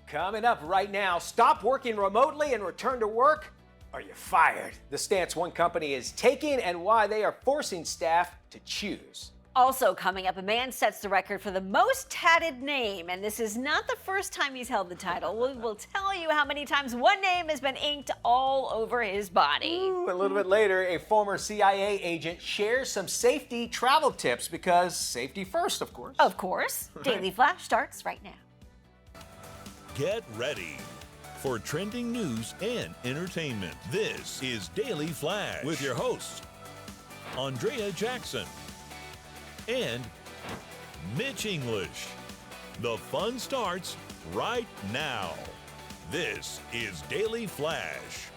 Coming up right now, stop working remotely and return to work, or you're fired. The stance one company is taking and why they are forcing staff to choose. Also coming up, a man sets the record for the most tatted name, and this is not the first time he's held the title. We'll tell you how many times one name has been inked all over his body. Ooh, a little bit later, a former CIA agent shares some safety travel tips because safety first, of course. Of course. Daily Flash starts right now. Get ready for trending news and entertainment. This is Daily Flash with your hosts, Andrea Jackson and Mitch English. The fun starts right now. This is Daily Flash.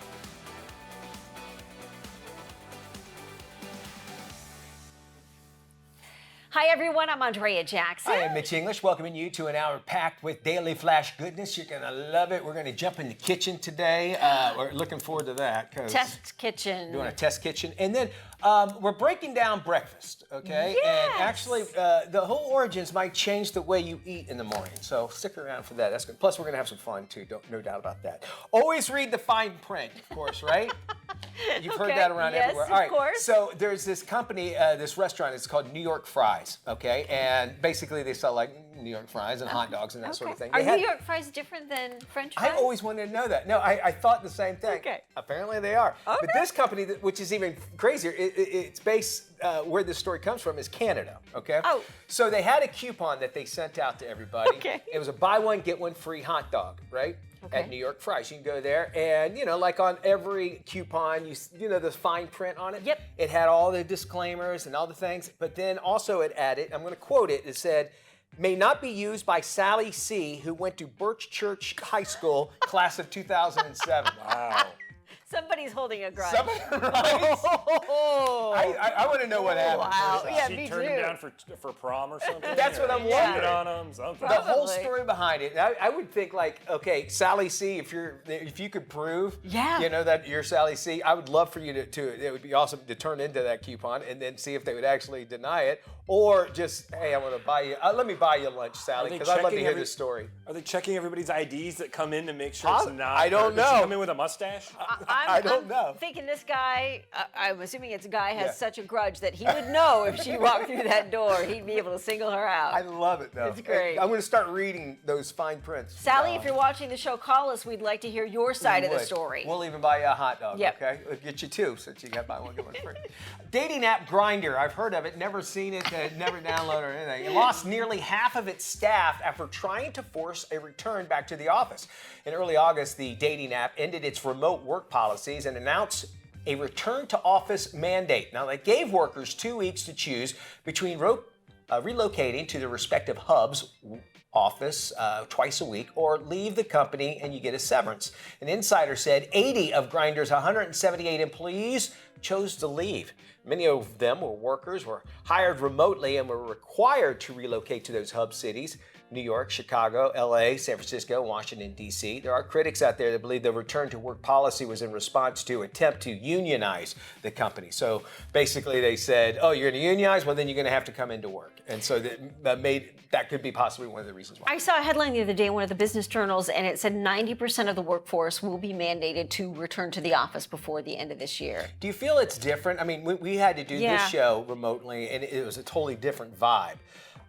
Hi, everyone. I'm Andrea Jackson. I am Mitch English, welcoming you to an hour packed with Daily Flash goodness. You're going to love it. We're going to jump in the kitchen today. We're looking forward to that. Test kitchen. Doing a test kitchen. And then we're breaking down breakfast, okay? Yes. And actually, the whole origins might change the way you eat in the morning. So stick around for that. That's good. Plus, we're going to have some fun, too. No doubt about that. Always read the fine print, of course, right? You've heard that around everywhere. Yes, of course. So there's this company, this restaurant, it's called New York Fries, okay? And basically they sell like New York fries and hot dogs and that sort of thing. Are New York fries different than French fries? I always wanted to know that. No, I thought the same thing. Okay. Apparently they are. Okay. But this company, which is even crazier, it's based, where this story comes from is Canada, okay? Oh. So they had a coupon that they sent out to everybody. Okay. It was a buy one, get one free hot dog, right? Okay. At New York Fries. You can go there and, like on every coupon, you know the fine print on it? Yep. It had all the disclaimers and all the things, but then also it added, I'm going to quote it, it said, may not be used by Sally C., who went to Birch Church High School, class of 2007. Wow. Somebody's holding a grudge. I want to know what happened. Wow. Yeah, She me turned too. him down for prom or something? That's what I'm Cheated wondering. on him, something. The whole Probably. story behind it, I would think like, okay, Sally C., if you could prove, Yeah. that you're Sally C., I would love for you to, it would be awesome to turn into that coupon and then see if they would actually deny it, or just, hey, I want to buy you, let me buy you lunch, Sally, they because I'd love to checking hear every- this story. Are they checking everybody's IDs that come in to make sure Huh? it's not? I don't Does she know. come in with a mustache? I don't know. I'm thinking this guy, I'm assuming it's a guy, has Yeah. such a grudge that he would know if she walked through that door, he'd be able to single her out. I love it, though. It's great. I'm going to start reading those fine prints. Sally, if you're watching the show, call us. We'd like to hear your side of the would. story. We'll even buy you a hot dog, Yep. okay? We'll get you two since you got buy one, get one free. Dating app Grindr, I've heard of it, never seen it, never downloaded or anything. It lost nearly half of its staff after trying to force a return back to the office. In early August, the dating app ended its remote work policies and announced a return to office mandate. Now, they gave workers 2 weeks to choose between relocating to their respective hubs, office twice a week, or leave the company and you get a severance. An insider said 80 of Grindr's 178 employees chose to leave. Many of them were workers, were hired remotely, and were required to relocate to those hub cities: New York, Chicago, LA, San Francisco, Washington, D.C. There are critics out there that believe the return to work policy was in response to attempt to unionize the company. So basically they said, oh, you're going to unionize? Well, then you're going to have to come into work. And so that could be possibly one of the reasons why. I saw a headline the other day in one of the business journals, and it said 90% of the workforce will be mandated to return to the office before the end of this year. Do you feel it's different? I mean, we had to do Yeah. this show remotely, and it was a totally different vibe.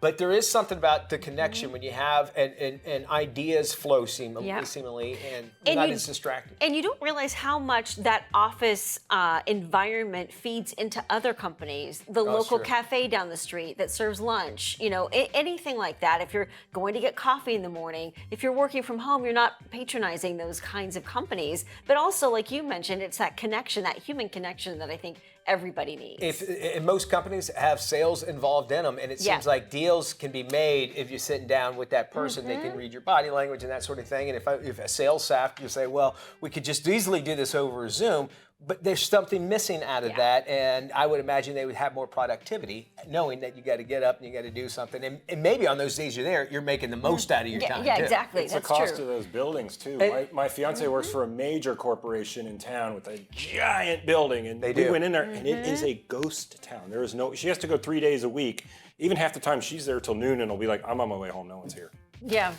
But there is something about the connection when you have and ideas flow seemingly, and not as distracting. And you don't realize how much that office environment feeds into other companies. The local sure. cafe down the street that serves lunch, anything like that. If you're going to get coffee in the morning, if you're working from home, you're not patronizing those kinds of companies. But also, like you mentioned, it's that connection, that human connection that I think everybody needs. And most companies have sales involved in them, and it seems like deals can be made if you're sitting down with that person. They can read your body language and that sort of thing. And if a sales staff, you say, well, we could just easily do this over Zoom, but there's something missing out of that, and I would imagine they would have more productivity, knowing that you got to get up and you got to do something, and maybe on those days you're there, you're making the most out of your time. Yeah, too. exactly. It's That's the cost true. of those buildings too. And- My fiance works for a major corporation in town with a giant building, and we do. went in there, and it is a ghost town. There is no. She has to go 3 days a week. Even half the time she's there till noon, and it'll be like, I'm on my way home. No one's here. Yeah.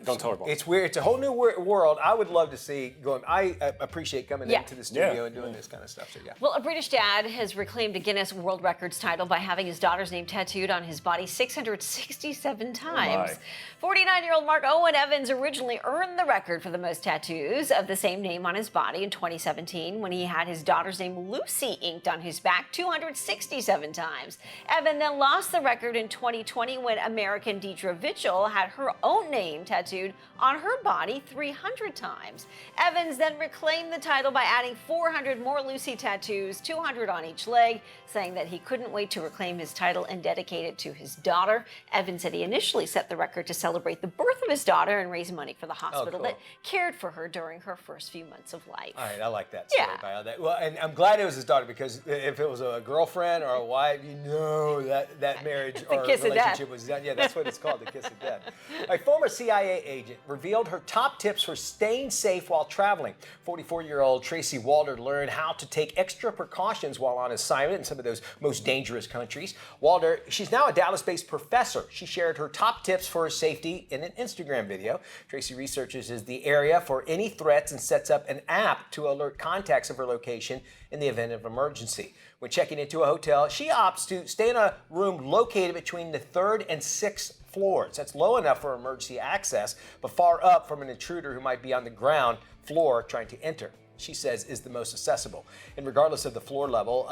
Don't tell her about it. It's weird. It's a whole new world. I would love to see going. I appreciate coming Yeah. into the studio Yeah. and doing this kind of stuff. So yeah. Well, a British dad has reclaimed a Guinness World Records title by having his daughter's name tattooed on his body 667 times. 49-year-old Mark Owen Evans originally earned the record for the most tattoos of the same name on his body in 2017 when he had his daughter's name Lucy inked on his back 267 times. Evan then lost the record in 2020 when American Deidre Mitchell had her own name tattooed on her body 300 times. Evans then reclaimed the title by adding 400 more Lucy tattoos, 200 on each leg, saying that he couldn't wait to reclaim his title and dedicate it to his daughter. Evans said he initially set the record to celebrate the birth of his daughter and raise money for the hospital cool. that cared for her during her first few months of life. All right, I like that story. Yeah. By that. Well, and I'm glad it was his daughter because if it was a girlfriend or a wife, you know that marriage or kiss of death. relationship was done. Yeah, that's what it's called, the kiss of death. A former CIA agent revealed her top tips for staying safe while traveling. 44-year-old Tracy Walder learned how to take extra precautions while on assignment in some of those most dangerous countries. Walder, she's now a Dallas-based professor. She shared her top tips for safety in an Instagram video. Tracy researches the area for any threats and sets up an app to alert contacts of her location in the event of emergency. When checking into a hotel, she opts to stay in a room located between the 3rd and 6th floors. That's low enough for emergency access, but far up from an intruder who might be on the ground floor trying to enter. She says is the most accessible. And regardless of the floor level,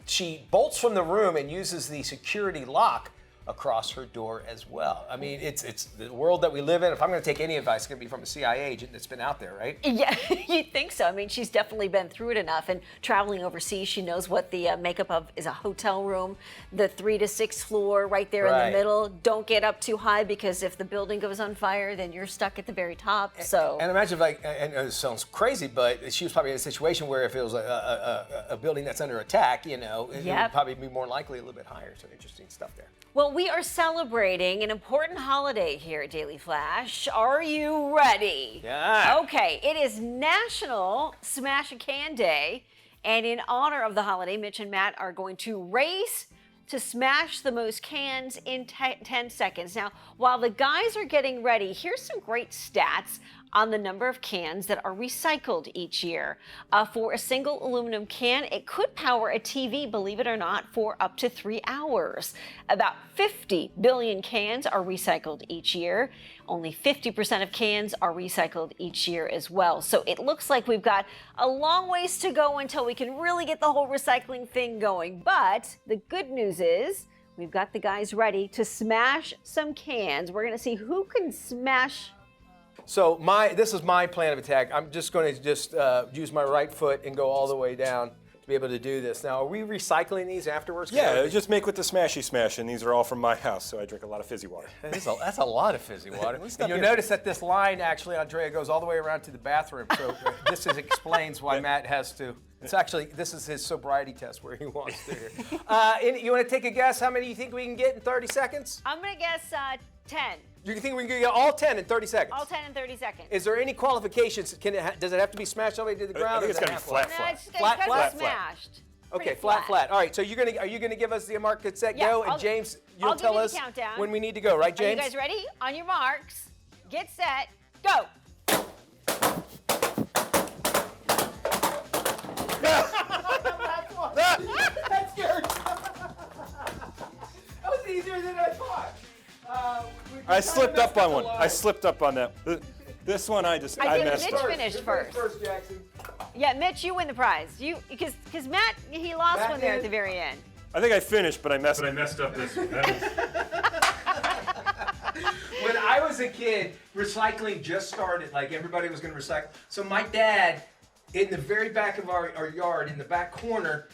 she bolts from the room and uses the security lock across her door as well. I mean, it's the world that we live in. If I'm going to take any advice, it's going to be from a CIA agent that's been out there, right? Yeah, you'd think so. I mean, she's definitely been through it enough. And traveling overseas, she knows what the makeup of is a hotel room, the 3 to 6 floor right there in Right. the middle. Don't get up too high because if the building goes on fire, then you're stuck at the very top. So. And imagine if, and it sounds crazy, but she was probably in a situation where if it was a building that's under attack, it would Yep. probably be more likely a little bit higher. So interesting stuff there. Well, we are celebrating an important holiday here at Daily Flash. Are you ready? Yeah. Okay, it is National Smash a Can Day. And in honor of the holiday, Mitch and Matt are going to race to smash the most cans in 10 seconds. Now, while the guys are getting ready, here's some great stats on the number of cans that are recycled each year. For a single aluminum can, it could power a TV, believe it or not, for up to 3 hours. About 50 billion cans are recycled each year. Only 50% of cans are recycled each year as well. So it looks like we've got a long ways to go until we can really get the whole recycling thing going. But the good news is we've got the guys ready to smash some cans. We're going to see who can smash. So this is my plan of attack. I'm just going to use my right foot and go all the way down to be able to do this. Now, are we recycling these afterwards? Yeah, just make with the Smashy Smash, and these are all from my house, so I drink a lot of fizzy water. That's a lot of fizzy water. not And you'll beer. notice that this line actually, Andrea, goes all the way around to the bathroom. So explains why Matt has to. This is his sobriety test where he wants to. You want to take a guess how many you think we can get in 30 seconds? I'm going to guess 10. You think we can get all 10 in 30 seconds? All 10 in 30 seconds. Is there any qualifications? Does it have to be smashed all the way to the ground? I think or it's does it gotta be have flat, to- No, it's Flat, gotta flat, be flat. smashed. Okay, Pretty flat. All right, so are you gonna give us the mark, get set, Yeah, go, and I'll- James, I'll you'll give tell you the us countdown. when we need to go, right, Are you James? guys ready? On your marks, get set, go. That's scary. That was easier than I thought. I slipped up on one. I slipped up on that. This one I think messed Mitch up. finished first. First, Jackson. Yeah, Mitch, you win the prize. Because Matt, he lost Matt one there did. at the very end. I think I finished, but I messed up this one. When I was a kid, recycling just started. Like everybody was going to recycle. So my dad, in the very back of our yard, in the back corner,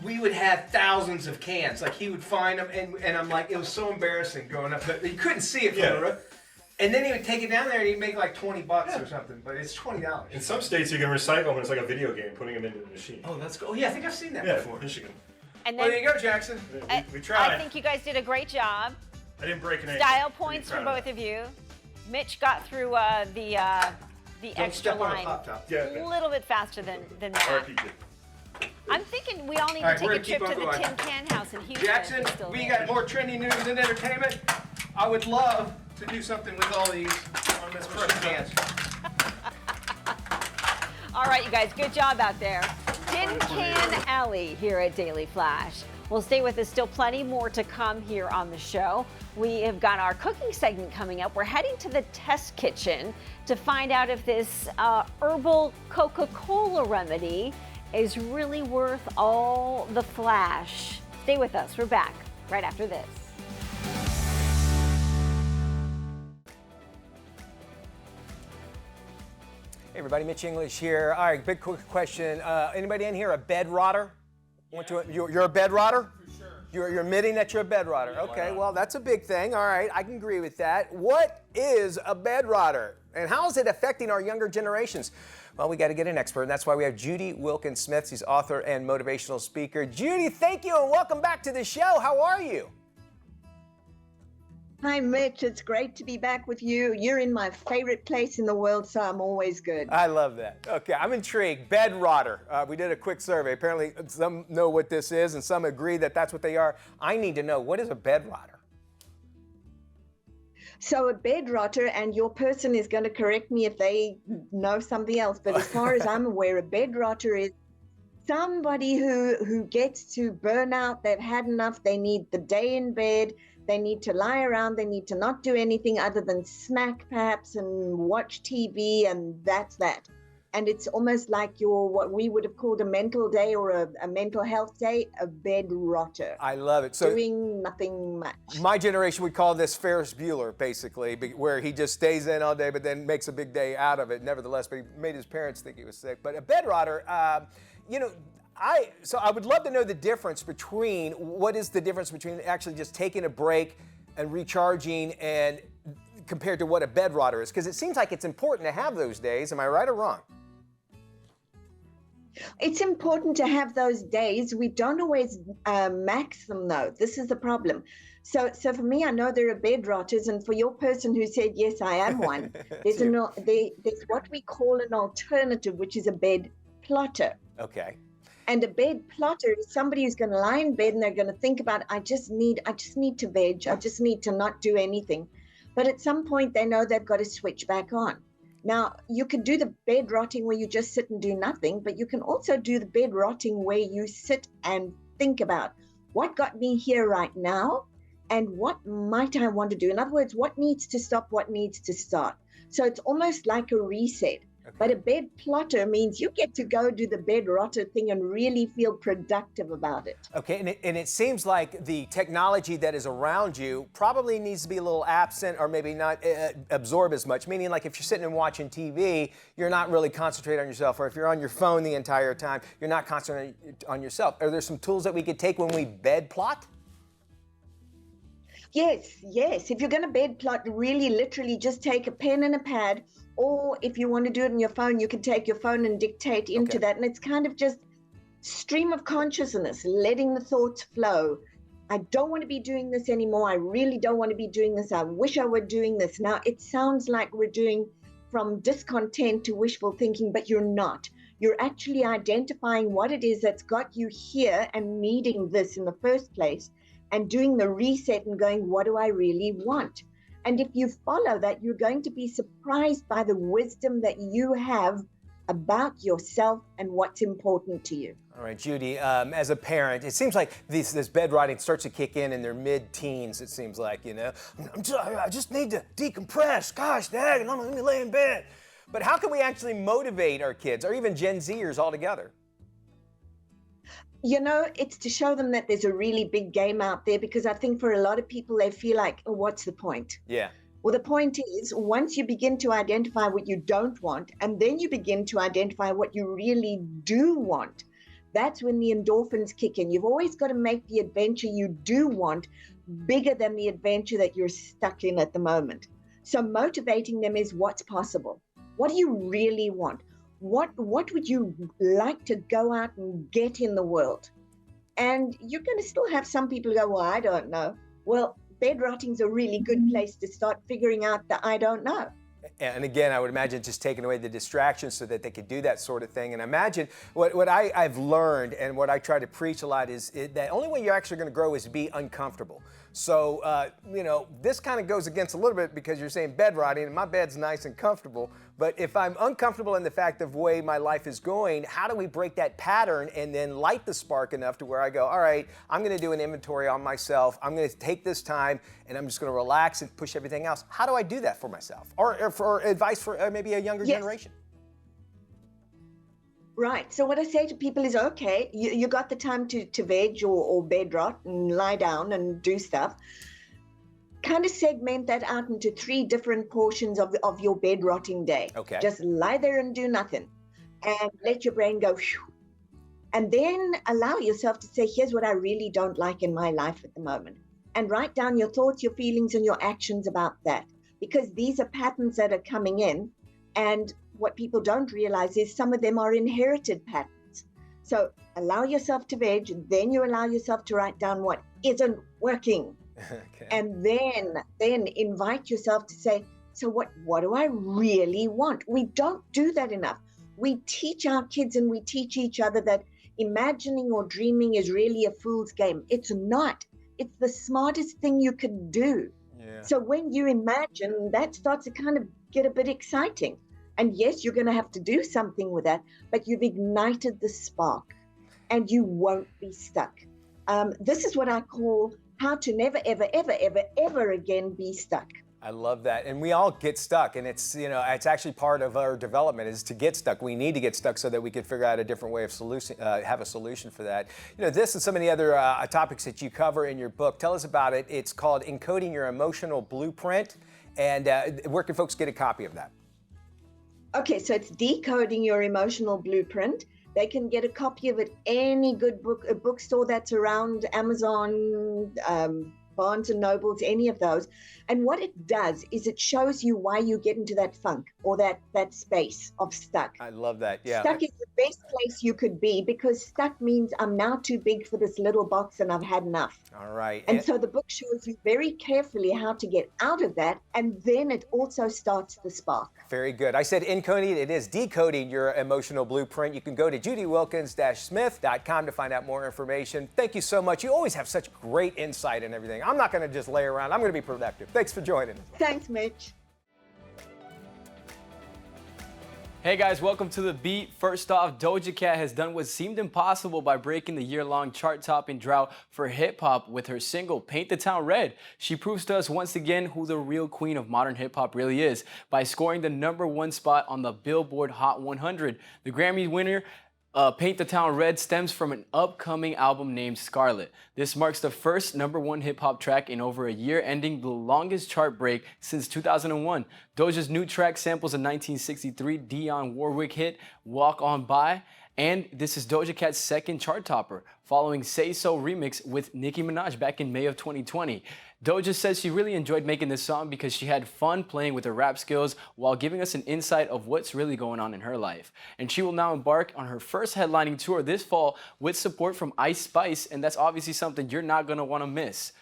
we would have thousands of cans. Like he would find them, and I'm like, it was so embarrassing growing up. But you couldn't see it from the road. And then he would take it down there and he'd make like $20 or something. But it's $20. In some states, you can recycle them. It's like a video game, putting them into the machine. Oh, that's cool. Yeah, I think I've seen that Yeah, before. Michigan. And Well, then there you go, Jackson. We tried. I think you guys did a great job. I didn't break an egg. Style points for both of you. Mitch got through the Don't extra step on a line pop top. Yeah. a little bit faster than Matt. RP. I'm thinking we all need All right, to we're take a gonna trip keep to on the going. Tin Can House in Houston. Jackson, if it's still we there. got more trending news and entertainment. I would love to do something with all these on this first chance. All right, you guys, good job out there. Tin Can Alley here at Daily Flash. Well, stay with us. Still plenty more to come here on the show. We have got our cooking segment coming up. We're heading to the test kitchen to find out if this herbal Coca-Cola remedy is really worth all the flash. Stay with us. We're back right after this. Hey everybody, Mitch English here. All right, big quick question. Anybody in here a bed rotter? You're a bed rotter? For sure. You're admitting that you're a bed rotter. Okay, well that's a big thing. All right, I can agree with that. What is a bed rotter? And how is it affecting our younger generations? Well, we got to get an expert, and that's why we have Judy Wilkins-Smith. She's author and motivational speaker. Judy, thank you and welcome back to the show. How are you? Hi, Mitch. It's great to be back with you. You're in my favorite place in the world, so I'm always good. I love that. Okay, I'm intrigued. Bed rotter. We did a quick survey. Apparently, some know what this is, and some agree that that's what they are. I need to know, what is a bed rotter? So a bed rotter, and your person is going to correct me if they know something else, but as far as I'm aware, a bed rotter is somebody who gets to burn out. They've had enough. They need the day in bed. They need to lie around. They need to not do anything other than snack perhaps and watch TV, and that's that. And it's almost like what we would have called a mental day or a mental health day, a bed rotter. I love it. So doing nothing much. My generation would call this Ferris Bueller, basically, where he just stays in all day but then makes a big day out of it. Nevertheless, but he made his parents think he was sick. But a bed rotter, So I would love to know the difference between, what is the difference between actually just taking a break and recharging and compared to what a bed rotter is? Because it seems like it's important to have those days. Am I right or wrong? It's important to have those days. We don't always max them, though. This is the problem. So for me, I know there are bed rotters, and for your person who said, yes, I am one, there's what we call an alternative, which is a bed plotter. Okay. And a bed plotter is somebody who's going to lie in bed and they're going to think about, I just need to veg. I just need to not do anything. But at some point, they know they've got to switch back on. Now, you can do the bed rotting where you just sit and do nothing, but you can also do the bed rotting where you sit and think about what got me here right now and what might I want to do. In other words, what needs to stop, what needs to start. So it's almost like a reset. Okay. But a bed plotter means you get to go do the bed rotter thing and really feel productive about it. Okay, and it seems like the technology that is around you probably needs to be a little absent or maybe not absorb as much, meaning like if you're sitting and watching TV, you're not really concentrating on yourself, or if you're on your phone the entire time, you're not concentrating on yourself. Are there some tools that we could take when we bed plot? Yes. If you're going to bed plot, really literally just take a pen and a pad, or if you want to do it on your phone, you can take your phone and dictate into that. And it's kind of just stream of consciousness, letting the thoughts flow. I don't want to be doing this anymore. I really don't want to be doing this. I wish I were doing this. Now, it sounds like we're doing from discontent to wishful thinking, but you're not. You're actually identifying what it is that's got you here and needing this in the first place, and doing the reset and going, what do I really want? And if you follow that, you're going to be surprised by the wisdom that you have about yourself and what's important to you. All right, Judy, as a parent, it seems like this bed rotting starts to kick in their mid-teens, it seems like, I just need to decompress. Gosh, dang, let me lay in bed. But how can we actually motivate our kids, or even Gen Zers altogether? It's to show them that there's a really big game out there, because I think for a lot of people, they feel like, oh, what's the point? Yeah. Well, the point is, once you begin to identify what you don't want, and then you begin to identify what you really do want, that's when the endorphins kick in. You've always got to make the adventure you do want bigger than the adventure that you're stuck in at the moment. So motivating them is what's possible. What do you really want? What would you like to go out and get in the world? And you're going to still have some people go, well, I don't know. Well, bed rotting's a really good place to start figuring out the I don't know. And again, I would imagine just taking away the distractions so that they could do that sort of thing. And imagine what I've learned and what I try to preach a lot is that the only way you're actually going to grow is to be uncomfortable. So, this kind of goes against a little bit because you're saying bed rotting, and my bed's nice and comfortable. But if I'm uncomfortable in the fact of the way my life is going, how do we break that pattern and then light the spark enough to where I go, all right, I'm going to do an inventory on myself. I'm going to take this time and I'm just going to relax and push everything else. How do I do that for myself? Or for advice for maybe a younger generation? Right. So what I say to people is, okay, you got the time to veg or bed rot and lie down and do stuff. Kind of segment that out into 3 different portions of your bed rotting day. Okay. Just lie there and do nothing and let your brain go. Phew. And then allow yourself to say, here's what I really don't like in my life at the moment. And write down your thoughts, your feelings, and your actions about that. Because these are patterns that are coming in. And what people don't realize is some of them are inherited patterns. So allow yourself to veg, and then you allow yourself to write down what isn't working. Okay. And then invite yourself to say, so what do I really want? We don't do that enough. We teach our kids and we teach each other that imagining or dreaming is really a fool's game. It's not. It's the smartest thing you can do. Yeah. So when you imagine, that starts to kind of get a bit exciting. And yes, you're going to have to do something with that, but you've ignited the spark and you won't be stuck. This is what I call how to never, ever, ever, ever, ever again be stuck. I love that. And we all get stuck, and it's actually part of our development is to get stuck. We need to get stuck so that we can figure out a different way of have a solution for that. This and some of the other topics that you cover in your book. Tell us about it. It's called Encoding Your Emotional Blueprint. And where can folks get a copy of that? Okay, so it's Decoding Your Emotional Blueprint. They can get a copy of it any good bookstore that's around, Amazon, Barnes and Nobles, any of those. And what it does is it shows you why you get into that funk or that space of stuck. I love that. Yeah. Stuck is the best place you could be because stuck means I'm now too big for this little box and I've had enough. All right. And so the book shows you very carefully how to get out of that, and then it also starts the spark. Very good. I said encoding, it is Decoding Your Emotional Blueprint. You can go to judywilkins-smith.com to find out more information. Thank you so much. You always have such great insight and everything. I'm not going to just lay around. I'm going to be productive. Thanks for joining us. Thanks, Mitch. Hey guys, welcome to The Beat. First off, Doja Cat has done what seemed impossible by breaking the year-long chart-topping drought for hip-hop with her single, Paint the Town Red. She proves to us once again who the real queen of modern hip-hop really is by scoring the #1 spot on the Billboard Hot 100. The Grammy winner, Paint the Town Red, stems from an upcoming album named Scarlet. This marks the first #1 hip-hop track in over a year, ending the longest chart break since 2001. Doja's new track samples a 1963 Dionne Warwick hit, Walk On By, and this is Doja Cat's second chart topper, following Say So remix with Nicki Minaj back in May of 2020. Doja says she really enjoyed making this song because she had fun playing with her rap skills while giving us an insight of what's really going on in her life. And she will now embark on her first headlining tour this fall with support from Ice Spice, and that's obviously something you're not going to want to miss.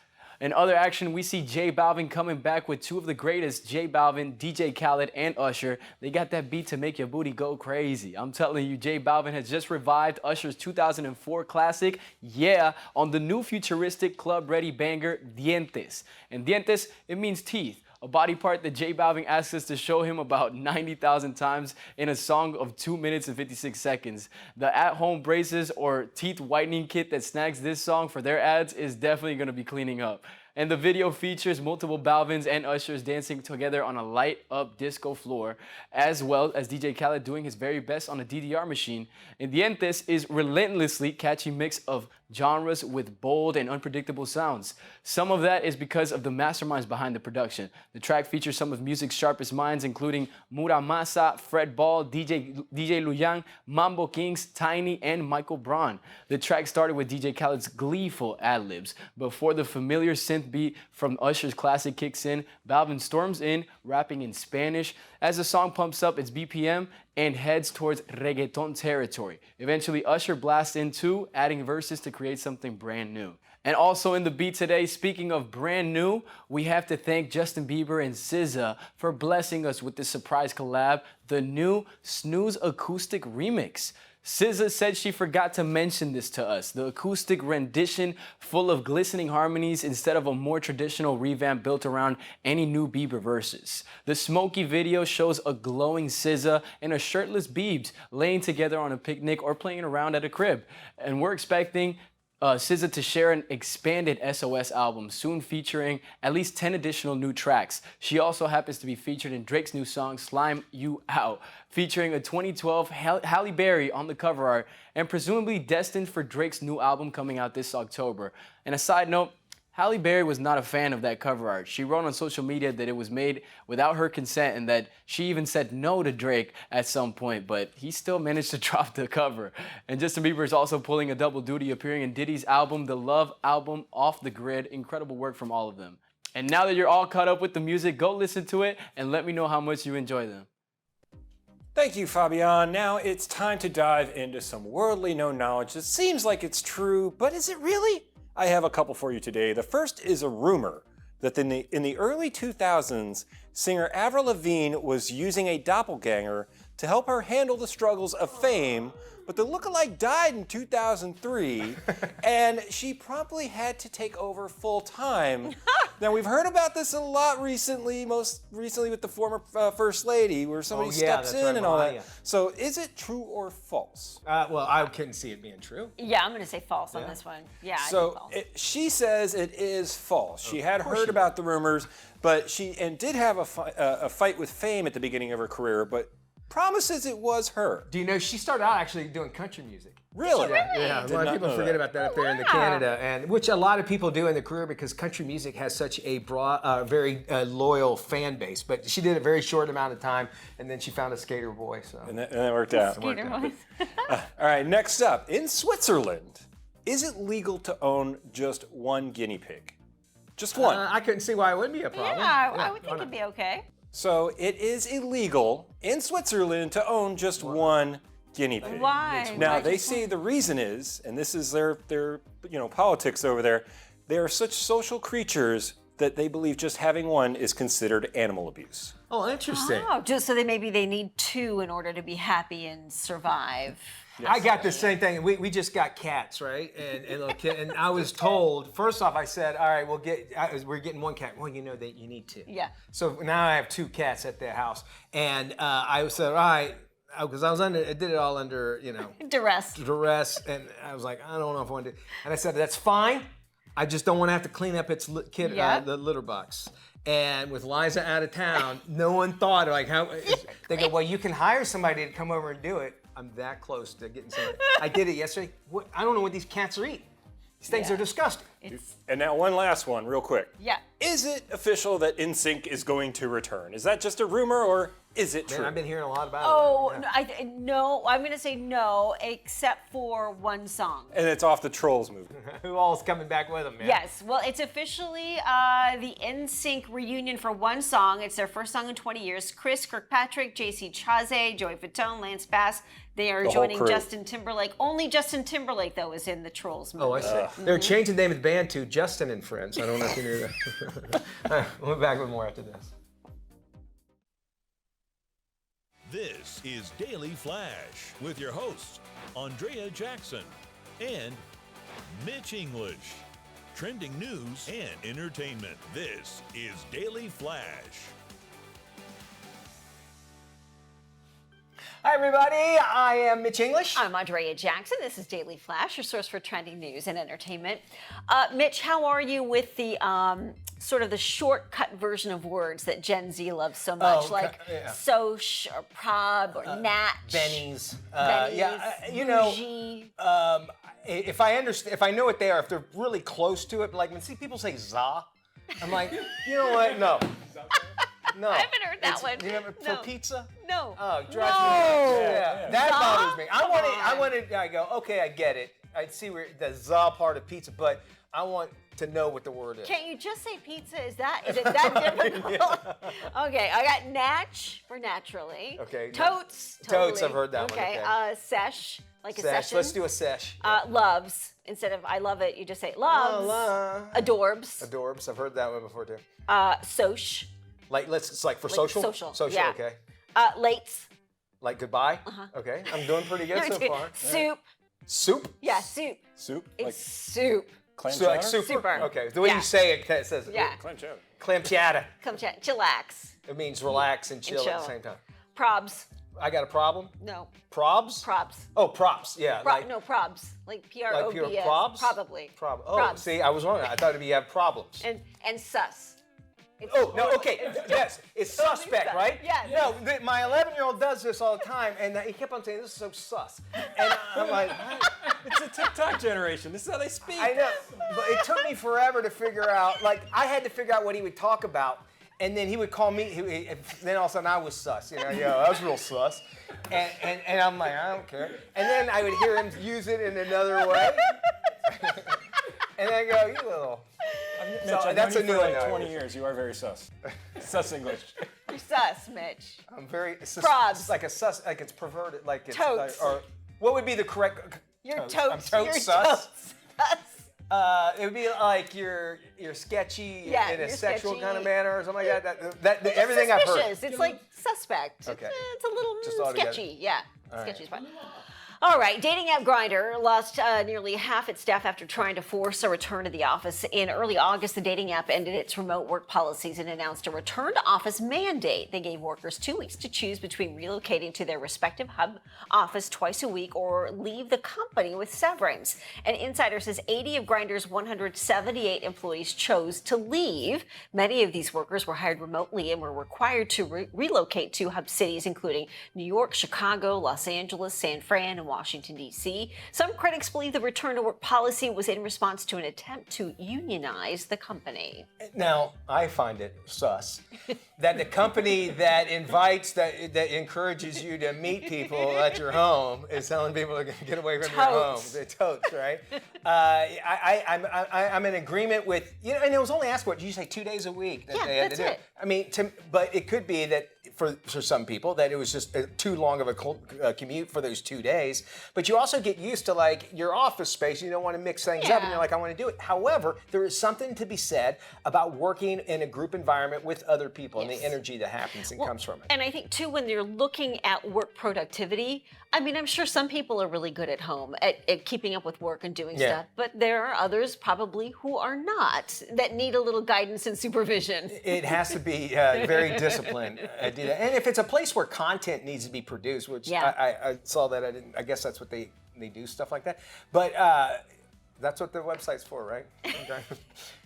In other action, we see J Balvin coming back with 2 of the greatest, J Balvin, DJ Khaled, and Usher. They got that beat to make your booty go crazy. I'm telling you, J Balvin has just revived Usher's 2004 classic, Yeah, on the new futuristic club-ready banger, Dientes. And Dientes, it means teeth, a body part that J Balvin asks us to show him about 90,000 times in a song of 2 minutes and 56 seconds. The at-home braces or teeth whitening kit that snags this song for their ads is definitely going to be cleaning up. And the video features multiple Balvins and Ushers dancing together on a light-up disco floor, as well as DJ Khaled doing his very best on a DDR machine. And Dientes is relentlessly catchy mix of genres with bold and unpredictable sounds. Some of that is because of the masterminds behind the production. The track features some of music's sharpest minds, including Muramasa, Fred Ball, DJ Luyang, Mambo Kings, Tiny, and Michael Braun. The track started with DJ Khaled's gleeful ad-libs. Before the familiar synth beat from Usher's classic kicks in, Balvin storms in, rapping in Spanish. As the song pumps up its BPM and heads towards reggaeton territory. Eventually, Usher blasts in too, adding verses to create something brand new. And also in the beat today, speaking of brand new, we have to thank Justin Bieber and SZA for blessing us with this surprise collab, the new Snooze Acoustic Remix. SZA said she forgot to mention this to us. The acoustic rendition full of glistening harmonies instead of a more traditional revamp built around any new Bieber verses. The Smokey video shows a glowing SZA and a shirtless Biebs laying together on a picnic or playing around at a crib. And we're expecting SZA to share an expanded SOS album soon featuring at least 10 additional new tracks. She also happens to be featured in Drake's new song Slime You Out, featuring a 2012 Halle Berry on the cover art and presumably destined for Drake's new album coming out this October. And a side note, Halle Berry was not a fan of that cover art. She wrote on social media that it was made without her consent and that she even said no to Drake at some point, but he still managed to drop the cover. And Justin Bieber is also pulling a double duty, appearing in Diddy's album, The Love Album, Off the Grid. Incredible work from all of them. And now that you're all caught up with the music, go listen to it and let me know how much you enjoy them. Thank you, Fabian. Now it's time to dive into some worldly known knowledge that seems like it's true, but is it really? I have a couple for you today. The first is a rumor that in the early 2000s, singer Avril Lavigne was using a doppelganger to help her handle the struggles of fame, but the lookalike died in 2003, and she promptly had to take over full time. Now, we've heard about this a lot recently, most recently with the former First Lady, where somebody steps in and all that. So is it true or false? Well, I couldn't see it being true. Yeah, I'm going to say false on this one. Yeah, I So think false. she says it is false. She had heard about the rumors, but she did have a fight with Fame at the beginning of her career, but promises it was her. Do you know she started out actually doing country music? Really? Yeah, a lot of people forget about that up there in the Canada, and which a lot of people do in their career because country music has such a broad, very loyal fan base. But she did a very short amount of time, and then she found a skater boy. So And that worked out. Skater boys. All right, next up. In Switzerland, is it legal to own just one guinea pig? Just one. I couldn't see why it wouldn't be a problem. Yeah, I would think it'd be okay. So it is illegal in Switzerland to own just one guinea pig. Why? Now Why they just say the reason is, and this is their politics over there, they are such social creatures that they believe just having one is considered animal abuse. Oh, interesting. Oh, just so maybe they need two in order to be happy and survive. I got the same thing. We just got cats, right? And I was told, first off, I said, all right, we're getting one cat. Well, you know that you need two. Yeah. So now I have two cats at the house. And I said, all right, because I did it all under, Duress. and I was like, I don't know if I want to. And I said, that's fine. I just don't want to have to clean up its the litter box. And with Liza out of town, no one thought they go, well, you can hire somebody to come over and do it. I'm that close to getting somebody. I did it yesterday. I don't know what these cats are eating. These things are disgusting. And now one last one, real quick. Yeah. Is it official that NSYNC is going to return? Is that just a rumor or is it true? Man, I've been hearing a lot about Oh, it. no, I'm going to say no, except for one song. And it's off the Trolls movie. Who all's coming back with them, man? Yes, well, it's officially the NSYNC reunion for one song. It's their first song in 20 years. Chris Kirkpatrick, JC Chasez, Joey Fatone, Lance Bass. They are joining crew. Justin Timberlake. Only Justin Timberlake, though, is in the Trolls movie. Oh, I see. They're changing the name of the band to Justin and Friends. I don't know if you knew that. All right, we'll be back with more after this. This is Daily Flash with your hosts, Andrea Jackson and Mitch English. Trending news and entertainment. This is Daily Flash. Hi, everybody. I am Mitch English. I'm Andrea Jackson. This is Daily Flash, your source for trending news and entertainment. Mitch, how are you with the sort of the shortcut version of words that Gen Z loves so much, soch or prob or natch? Bennies. Bennies, bougie. If I know what they are, if they're really close to it, like when people say za, I'm like, you know what? No. No. I haven't heard that one. You never No. for pizza? No. Oh, it drives me nuts. Yeah. That Za? bothers me. Come on. I go, okay, I get it. I see where the za part of pizza, but I want to know what the word is. Can't you just say pizza? Is it that difficult? Okay, I got natch for naturally. Okay. Totes. Totes, Totally. I've heard that one, okay. Sesh, like a Sesh. session. Let's do a sesh. Loves. Instead of I love it, you just say loves. Adorbs. Adorbs. I've heard that one before too. Soch. It's like for social? Social. Social, Yeah. okay. Lates. Like goodbye? Okay, I'm doing pretty good so far. Soup. Soup? Yeah, soup. Soup? It's Like soup. clam So like chowder? super? Super. Okay, the way Yeah. you say it, it says Yeah. Clam chowder. clam chowder. Come chat. Chillax. It means relax and chill at the chill. same time. Probs. I got a problem? No. Probs? Probs. Oh, props, yeah. No, probs. Like P-R-O-B-S. like pure probs? Probably. Oh, Probs. see, I was wrong. I thought it'd be you have problems. And sus. It's Oh, no, totally- okay. Yes, it's suspect, sus. right? Yes. No, my 11-year-old does this all the time, and he kept on saying, this is so sus. And I'm like, It's a TikTok generation. This is how they speak. I know, but it took me forever to figure out, like, I had to figure out what he would talk about, and then he would call me, then all of a sudden I was sus, yo, that was real sus. And I'm like, I don't care. And then I would hear him use it in another way. And I go, you little. Mitch, I've that's known a you new for one like now. 20 years. You are very sus. Sus English. You're sus, Mitch. I'm very Probs. like a sus, like it's perverted, like it's Totes. like, or what would be the correct? You're totes. totes. I'm You're totes sus. totes sus. It would be like you're sketchy Yeah, in a you're sexual sketchy. kind of manner or something like that. That everything I've heard. Suspicious. It's like suspect. Okay. It's a little Just all together. sketchy. Yeah. All Sketchy right. is fine. All right, dating app Grindr lost nearly half its staff after trying to force a return to the office. In early August, the dating app ended its remote work policies and announced a return to office mandate. They gave workers 2 weeks to choose between relocating to their respective hub office twice a week or leave the company with severance. An insider says 80 of Grindr's 178 employees chose to leave. Many of these workers were hired remotely and were required to relocate to hub cities, including New York, Chicago, Los Angeles, San Fran, and Washington, D.C. Some critics believe the return to work policy was in response to an attempt to unionize the company. Now, I find it sus that the company that invites, that encourages you to meet people at your home is telling people to get away from your home. Totes. The totes, right? I'm in agreement with, and it was only asked, what, did you say 2 days a week that Yeah, they had that's to do? it. I mean, but it could be that for some people that it was just too long of a commute for those 2 days. But you also get used to like your office space. You don't want to mix things up, and Yeah. you're like, I want to do it. However, there is something to be said about working in a group environment with other people and the Yes. energy that happens and comes from it. And I think, too, when you're looking at work productivity, I mean, I'm sure some people are really good at home at keeping up with work and doing Yeah. stuff, but there are others probably who are not, that need a little guidance and supervision. It has to be very disciplined. Do that. And if it's a place where content needs to be produced, which Yeah. I saw that, I guess that's what they do, stuff like that. But that's what the website's for, right?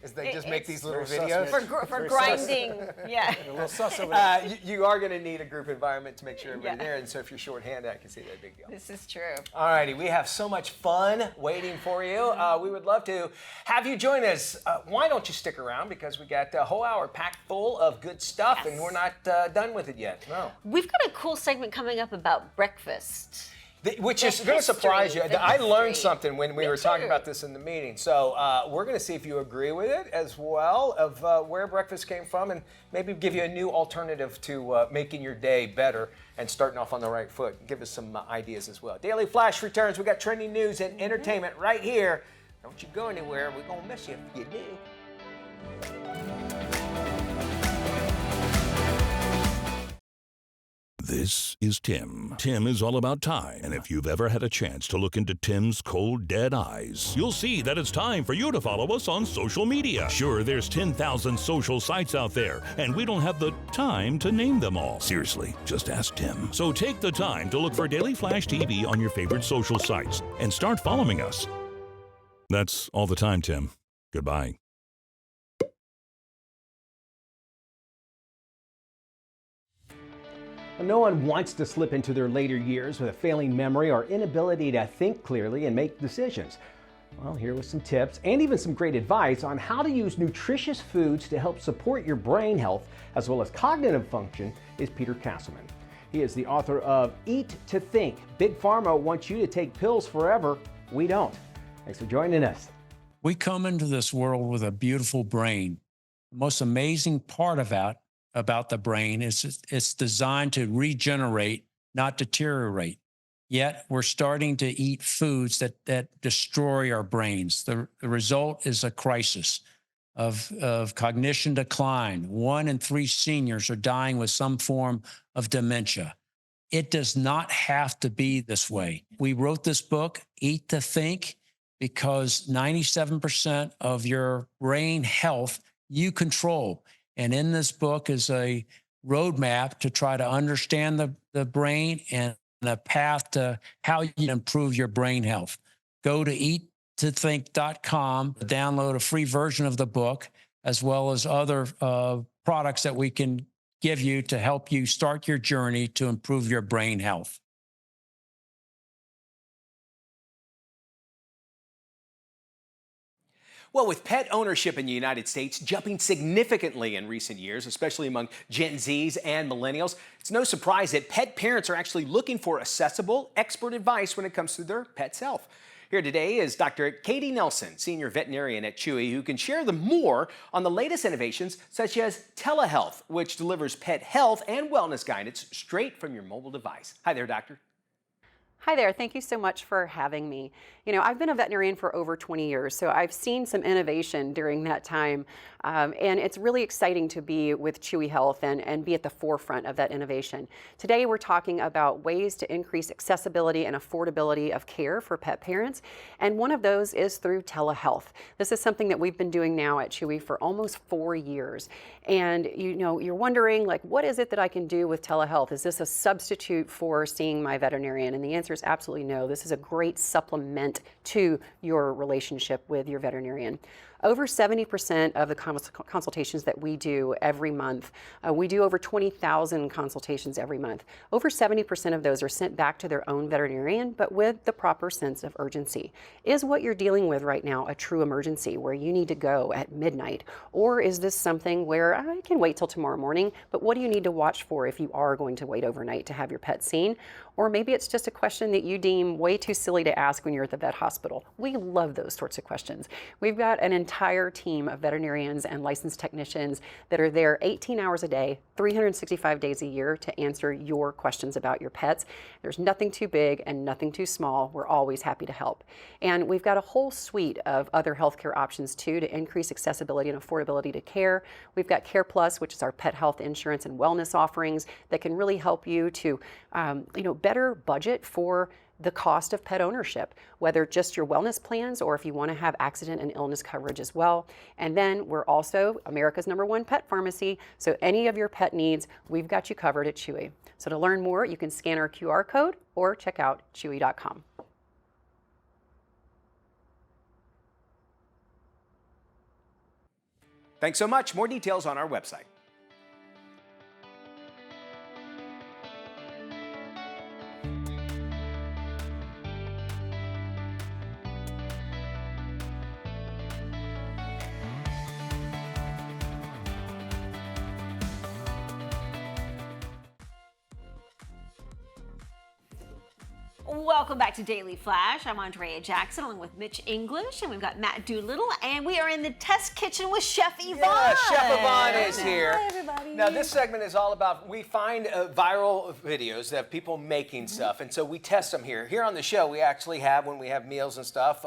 Is they just make these little very sus, videos. Mitch. For Very grinding, yeah. A little sus over there. You are going to need a group environment to make sure everybody's Yeah. there, and so if you're shorthanded, I can see that big deal. This is true. All righty, we have so much fun waiting for you. We would love to have you join us. Why don't you stick around? Because we got a whole hour packed full of good stuff, Yes. and we're not done with it yet. No. We've got a cool segment coming up about breakfast. Which is The going to surprise history, you. the I learned history. something when we Me were talking too. about this in the meeting. So we're going to see if you agree with it as well, of where breakfast came from, and maybe give you a new alternative to making your day better and starting off on the right foot. Give us some ideas as well. Daily Flash returns. We got trending news and entertainment right here. Don't you go anywhere. We're going to miss you if you do. This is Tim. Tim is all about time. And if you've ever had a chance to look into Tim's cold, dead eyes, you'll see that it's time for you to follow us on social media. Sure, there's 10,000 social sites out there, and we don't have the time to name them all. Seriously, just ask Tim. So take the time to look for Daily Flash TV on your favorite social sites and start following us. That's all the time, Tim. Goodbye. No one wants to slip into their later years with a failing memory or inability to think clearly and make decisions. Well, here with some tips and even some great advice on how to use nutritious foods to help support your brain health as well as cognitive function is Peter Castleman. He is the author of Eat to Think. Big Pharma wants you to take pills forever. We don't. Thanks for joining us. We come into this world with a beautiful brain. The most amazing part about the brain is it's designed to regenerate, not deteriorate. Yet we're starting to eat foods that destroy our brains. The result is a crisis of cognition decline. 1 in 3 seniors are dying with some form of dementia. it does not have to be this way. We wrote this book, Eat to Think, because 97% of your brain health you control. And in this book is a roadmap to try to understand the brain and a path to how you can improve your brain health. Go to eattothink.com, download a free version of the book, as well as other products that we can give you to help you start your journey to improve your brain health. Well, with pet ownership in the United States jumping significantly in recent years, especially among Gen Zs and millennials, it's no surprise that pet parents are actually looking for accessible, expert advice when it comes to their pet's health. Here today is Dr. Katie Nelson, senior veterinarian at Chewy, who can share more on the latest innovations such as telehealth, which delivers pet health and wellness guidance straight from your mobile device. Hi there, doctor. Hi there, thank you so much for having me. You know, I've been a veterinarian for over 20 years, so I've seen some innovation during that time, and it's really exciting to be with Chewy Health and be at the forefront of that innovation. Today we're talking about ways to increase accessibility and affordability of care for pet parents, and one of those is through telehealth. This is something that we've been doing now at Chewy for almost 4 years, and you know, you're wondering, like, what is it that I can do with telehealth? Is this a substitute for seeing my veterinarian? And the answer is absolutely no. This is a great supplement to your relationship with your veterinarian. Over 70% of the consultations that we do every month, we do over 20,000 consultations every month. Over 70% of those are sent back to their own veterinarian, but with the proper sense of urgency. Is what you're dealing with right now a true emergency where you need to go at midnight? Or is this something where I can wait till tomorrow morning, but what do you need to watch for if you are going to wait overnight to have your pet seen? Or maybe it's just a question that you deem way too silly to ask when you're at the vet hospital. We love those sorts of questions. We've got an entire team of veterinarians and licensed technicians that are there 18 hours a day, 365 days a year to answer your questions about your pets. There's nothing too big and nothing too small. We're always happy to help. And we've got a whole suite of other healthcare options too to increase accessibility and affordability to care. We've got Care Plus, which is our pet health insurance and wellness offerings that can really help you to better budget for the cost of pet ownership, whether just your wellness plans or if you want to have accident and illness coverage as well. And then we're also America's #1 pet pharmacy, so any of your pet needs, we've got you covered at Chewy. So to learn more, you can scan our QR code or check out chewy.com. Thanks so much. More details on our website. Welcome back to Daily Flash. I'm Andrea Jackson along with Mitch English, and we've got Matt Doolittle, and we are in the test kitchen with Chef Yvonne. Yeah, Chef Yvonne is here. Hi, everybody. Now, this segment is all about, we find viral videos of people making stuff, and so we test them here. Here on the show, we actually have, when we have meals and stuff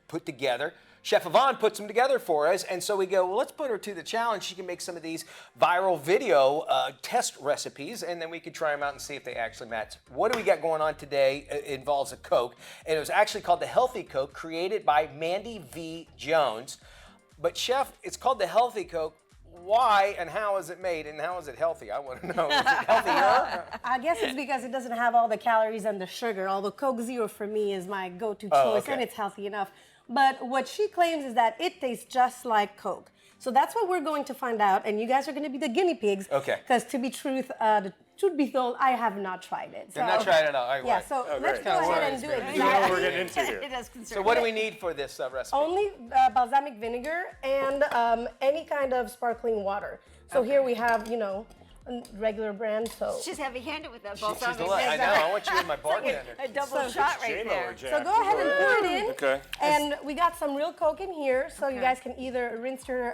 put together, Chef Yvonne puts them together for us, and so we go, well, let's put her to the challenge. She can make some of these viral video test recipes, and then we can try them out and see if they actually match. What do we got going on today? It involves a Coke, and it was actually called the Healthy Coke, created by Mandy V. Jones. But Chef, it's called the Healthy Coke. Why and how is it made, and how is it healthy? I want to know. Is it healthier? I guess it's because it doesn't have all the calories and the sugar, although Coke Zero for me is my go-to choice, and it's healthy enough. But what she claims is that it tastes just like Coke. So that's what we're going to find out, and you guys are going to be the guinea pigs. Okay. Because to be truth be told, I have not tried it. So, you've not tried it at all? All right, yeah, so let's go ahead and do it. You know what we're getting into here. It does concern So what do me. we need for this recipe? Only balsamic vinegar and any kind of sparkling water. So here we have, you know, a regular brand. So She's heavy-handed with that She's balsamic the I know. I want you in my bartender. A double shot right there. So go ahead and pour it in. Okay. And we got some real Coke in here, so you guys can either rinse your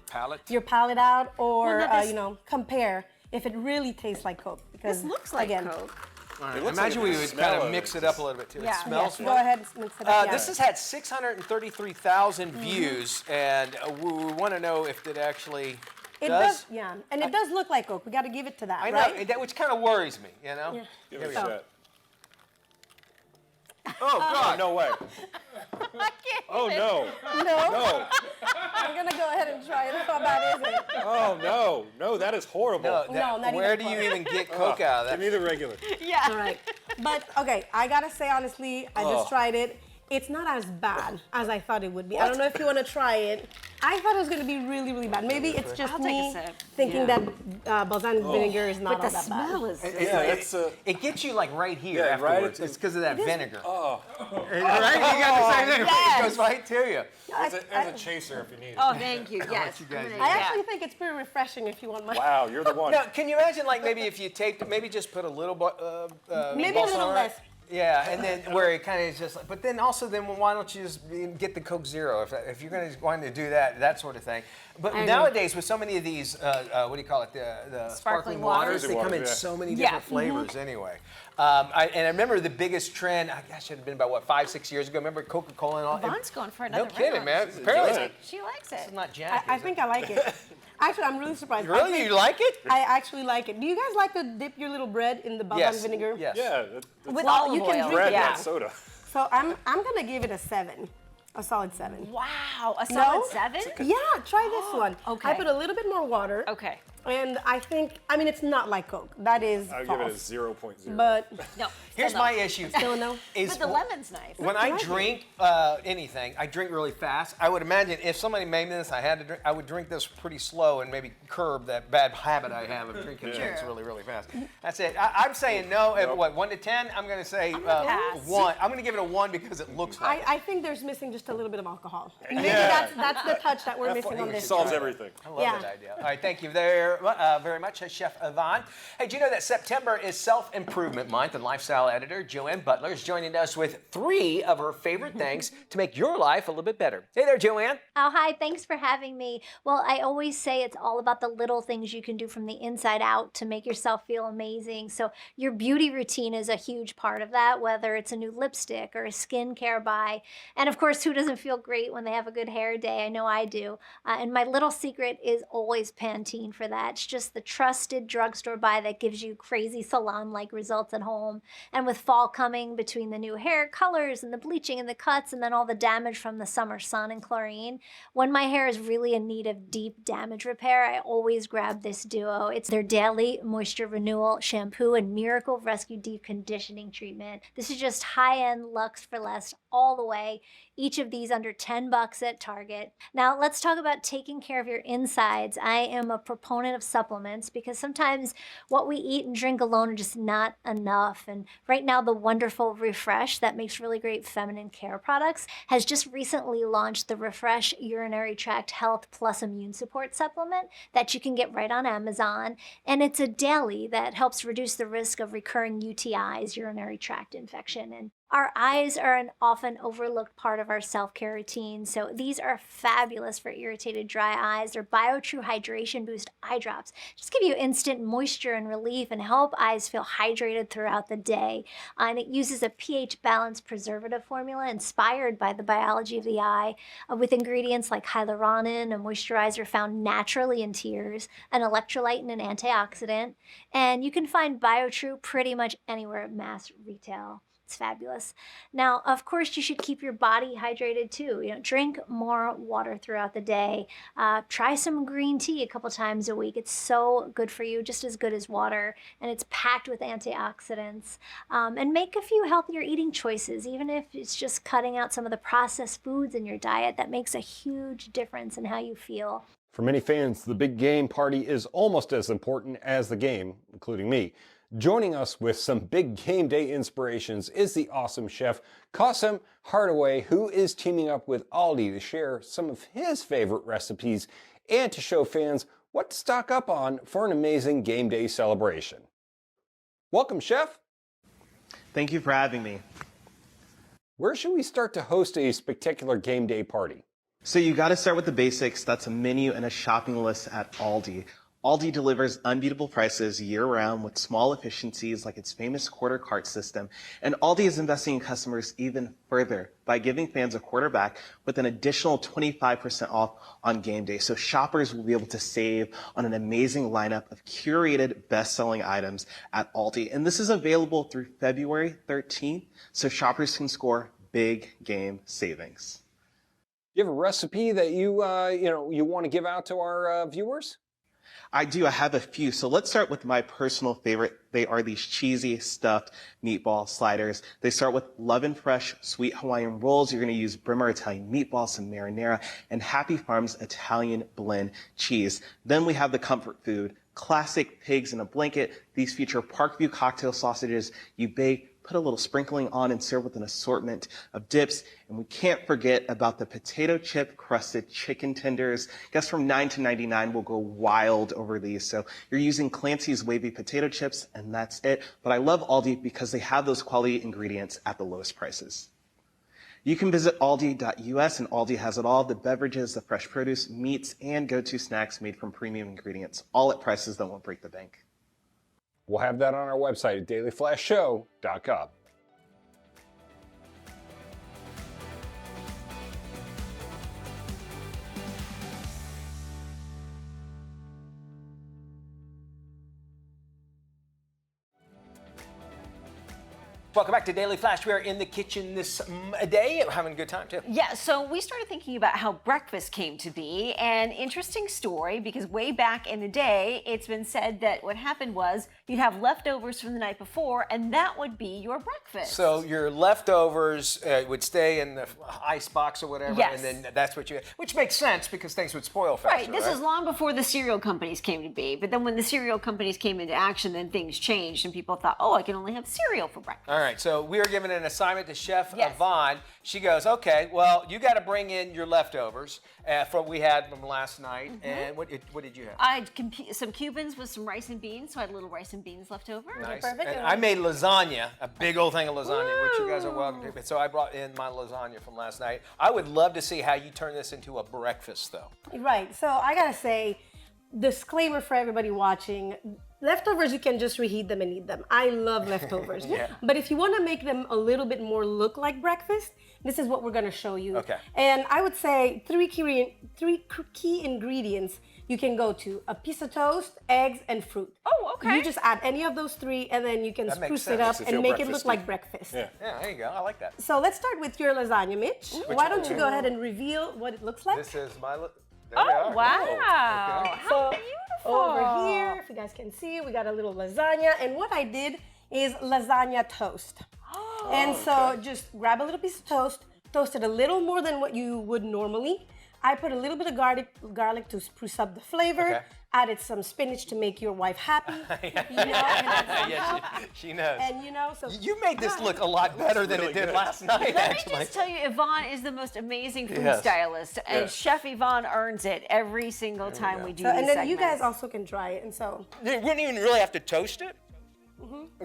Palate out or Well, no, this- compare if it really tastes like Coke. Because This looks like again, Coke. All right. It looks Imagine like we the would smell kind of of mix it. it up a little bit too. Yeah. It smells go ahead and mix it up. Yeah. This has had 633,000 views, and we want to know if it actually It does, yeah, and it does look like Coke. We got to give it to that, I know, right? that, which kind of worries me, you know? Yeah. Give it a So- shot. Oh, God. No way. Oh, no. No? No. I'm going to go ahead and try it. How bad is it? Oh, no. No, that is horrible. No, No, not where even do you close. even get Coke out of that? Give me the regular. All right. But, okay, I got to say, honestly, I just tried it. It's not as bad as I thought it would be. I don't know if you want to try it. I thought it was going to be really, really bad. Maybe it's just I'll take me a sip. thinking that balsamic vinegar is not But the all that bad. smell is. Yeah, that's It gets you like right here Yeah, right afterwards. at the- It's because of that vinegar. Oh, Right? You got the same thing. Yes. It goes right to you. there's a chaser if you need it. Oh, thank you. Yes. you guys I'm do. gonna- I yeah. actually think it's pretty refreshing if you want my. Wow, you're the one. Now, can you imagine like maybe if you taped, maybe just put a little, Maybe a little balsamic? less. Yeah, and then where it kind of is just like, but then also then why don't you just get the Coke Zero if you're going to do that sort of thing. But I agree. nowadays with so many of these, what do you call it, the sparkling waters, they come in so many different flavors anyway. And I remember the biggest trend, I guess it should have been about what 5-6 years ago. Remember Coca-Cola and all. Yvonne's going for another No kidding, round. man. Apparently She likes it. it's not Jack. I is it? think I like it. Actually, I'm really surprised. I Really, think you like it? I actually like it. Do you guys like to dip your little bread in the balsamic Yes. vinegar? Yes. Yeah, With Well, olive you can oil. drink bread, it not now. soda. So I'm gonna give it a 7, a solid 7. Wow, a No? solid 7? Yeah, try this one. okay. I put a little bit more water. Okay. And I think, I mean, it's not like Coke. That is I'll false. give it a 0.0. But No. Here's still my no. issue. still no. Is But the lemon's nice. When I drink anything, I drink really fast. I would imagine if somebody made this, I had to drink. I would drink this pretty slow and maybe curb that bad habit I have of drinking things really, really fast. That's it. I'm saying no. At what 1 to 10? I'm going to say pass. 1. I'm going to give it a 1 because it looks like. I think there's missing just a little bit of alcohol. Maybe Yeah. that's the touch that we're missing on It this. solves everything. I love Yeah. that idea. All right, thank you there very much, Chef Yvonne. Hey, do you know that September is Self-Improvement Month, and lifestyle editor Joanne Butler is joining us with 3 of her favorite things to make your life a little bit better. Hey there, Joanne. Oh, hi. Thanks for having me. Well, I always say it's all about the little things you can do from the inside out to make yourself feel amazing. So your beauty routine is a huge part of that, whether it's a new lipstick or a skincare buy. And of course, who doesn't feel great when they have a good hair day? I know I do. And my little secret is always Pantene for that. It's just the trusted drugstore buy that gives you crazy salon-like results at home. And with fall coming, between the new hair colors and the bleaching and the cuts and then all the damage from the summer sun and chlorine, when my hair is really in need of deep damage repair, I always grab this duo. It's their Daily Moisture Renewal Shampoo and Miracle Rescue Deep Conditioning Treatment. This is just high-end luxe for less all the way. Each of these under $10 at Target. Now let's talk about taking care of your insides. I am a proponent of supplements because sometimes what we eat and drink alone are just not enough. And right now the wonderful Refresh that makes really great feminine care products has just recently launched the Refresh Urinary Tract Health Plus Immune Support Supplement that you can get right on Amazon. And it's a daily that helps reduce the risk of recurring UTIs, urinary tract infection. And our eyes are an often overlooked part of our self-care routine, so these are fabulous for irritated dry eyes. They're BioTrue Hydration Boost eye drops. Just give you instant moisture and relief and help eyes feel hydrated throughout the day. And it uses a pH-balanced preservative formula inspired by the biology of the eye with ingredients like hyaluronic, a moisturizer found naturally in tears, an electrolyte and an antioxidant. And you can find BioTrue pretty much anywhere at mass retail. It's fabulous. Now, of course, you should keep your body hydrated too. Drink more water throughout the day. Try some green tea a couple times a week. It's so good for you, just as good as water, and it's packed with antioxidants. And make a few healthier eating choices, even if it's just cutting out some of the processed foods in your diet. That makes a huge difference in how you feel. For many fans, the big game party is almost as important as the game, including me. Joining us with some big game day inspirations is the awesome chef Qasim Hardaway, who is teaming up with Aldi to share some of his favorite recipes and to show fans what to stock up on for an amazing game day celebration. Welcome, Chef. Thank you for having me. Where should we start to host a spectacular game day party? So you got to start with the basics. That's a menu and a shopping list at Aldi. Aldi delivers unbeatable prices year-round with small efficiencies like its famous quarter cart system, and Aldi is investing in customers even further by giving fans a quarter back with an additional 25% off on game day. So shoppers will be able to save on an amazing lineup of curated best-selling items at Aldi. And this is available through February 13th, so shoppers can score big game savings. Do you have a recipe that you want to give out to our viewers? I do. I have a few. So let's start with my personal favorite. They are these cheesy stuffed meatball sliders. They start with Love and Fresh sweet Hawaiian rolls. You're going to use Brimmer Italian meatballs, some marinara, and Happy Farms Italian blend cheese. Then we have the comfort food, classic pigs in a blanket. These feature Parkview cocktail sausages. You bake, put a little sprinkling on, and serve with an assortment of dips. And we can't forget about the potato chip crusted chicken tenders. Guests from 9 to 99 will go wild over these. So you're using Clancy's wavy potato chips, and that's it. But I love Aldi because they have those quality ingredients at the lowest prices. You can visit aldi.us, and Aldi has it all: the beverages, the fresh produce, meats, and go-to snacks made from premium ingredients, all at prices that won't break the bank. We'll have that on our website at dailyflashshow.com. Welcome back to Daily Flash. We are in the kitchen this day, having a good time too. Yeah, so we started thinking about how breakfast came to be. An interesting story, because way back in the day, it's been said that what happened was you'd have leftovers from the night before, and that would be your breakfast. So your leftovers would stay in the ice box or whatever, Yes. and then that's what you, which makes sense because things would spoil faster. Right, this is long before the cereal companies came to be. But then when the cereal companies came into action, then things changed, and people thought, oh, I can only have cereal for breakfast. All right, so we are given an assignment to Chef Yes. Yvonne. She goes, okay, well, you got to bring in your leftovers from we had from last night. And what did you have? I had some Cubans with some rice and beans, so I had little rice and beans left over. Nice. Perfect. And I made lasagna, a big old thing of lasagna, which you guys are welcome to. So I brought in my lasagna from last night. I would love to see how you turn this into a breakfast, though. Right. So I gotta say, disclaimer for everybody watching: leftovers, you can just reheat them and eat them. I love leftovers. Yeah. But if you want to make them a little bit more look like breakfast, this is what we're gonna show you. Okay. And I would say three key ingredients you can go to: a piece of toast, eggs, and fruit. Oh, okay. You just add any of those three, and then you can That makes spruce it up sense. and make it look like breakfast. Yeah. Yeah, there you go. I like that. So let's start with your lasagna, Mitch. Why don't you go ahead and reveal what it looks like? This is my. There we Oh, are. wow. Okay. How So beautiful. over here, if you guys can see, we got a little lasagna. And what I did is lasagna toast. And so just grab a little piece of toast, toast it a little more than what you would normally. I put a little bit of garlic to spruce up the flavor. Okay. Added some spinach to make your wife happy. You know, and that's some help. Yeah, she knows. And you know, so You made this look a lot better than it did last night, Let actually. me just tell you, Yvonne is the most amazing food Yes. stylist, and Yes. Chef Yvonne earns it every single time we do So, these and then you guys segments. also can try it. And so You wouldn't even really have to toast it.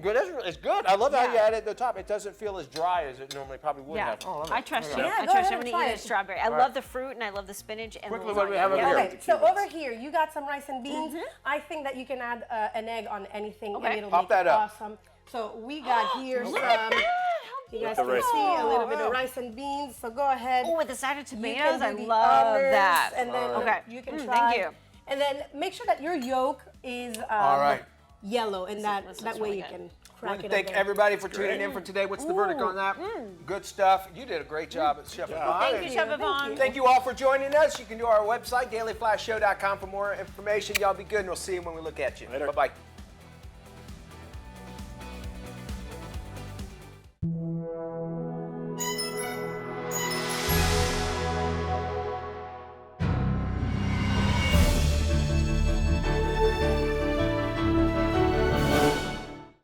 Good. It's good. I love how you Yeah. add it at the top. It doesn't feel as dry as it normally probably would Yeah, have. Oh, I love it. I trust you. Yeah, I go trust ahead you. I'm and gonna try eat it. a strawberry. I love the fruit and I love the spinach and Quickly, the what do we have lasagna. over here? okay, so over here you got some rice and beans. I think that you can add an egg on anything Okay. and it'll Pop make that it up. awesome. So we got here some. Look at that! You guys How can beautiful. see a little bit of rice and beans. So go ahead. Oh, with the side of You tomatoes, can I do the love olives, that. And then Okay. you can Mm, try. thank you. And then make sure that your yolk is All right. yellow, and that this that looks way really you good. can I crack want to it thank open. everybody for tuning in for today. What's the verdict on that? Good stuff. You did a great job at Chef Yvonne. Thank you, Chef Yvonne. Thank you all for joining us. You can do our website, dailyflashshow.com, for more information. Y'all be good, and we'll see you when we look at you. Later. Bye-bye.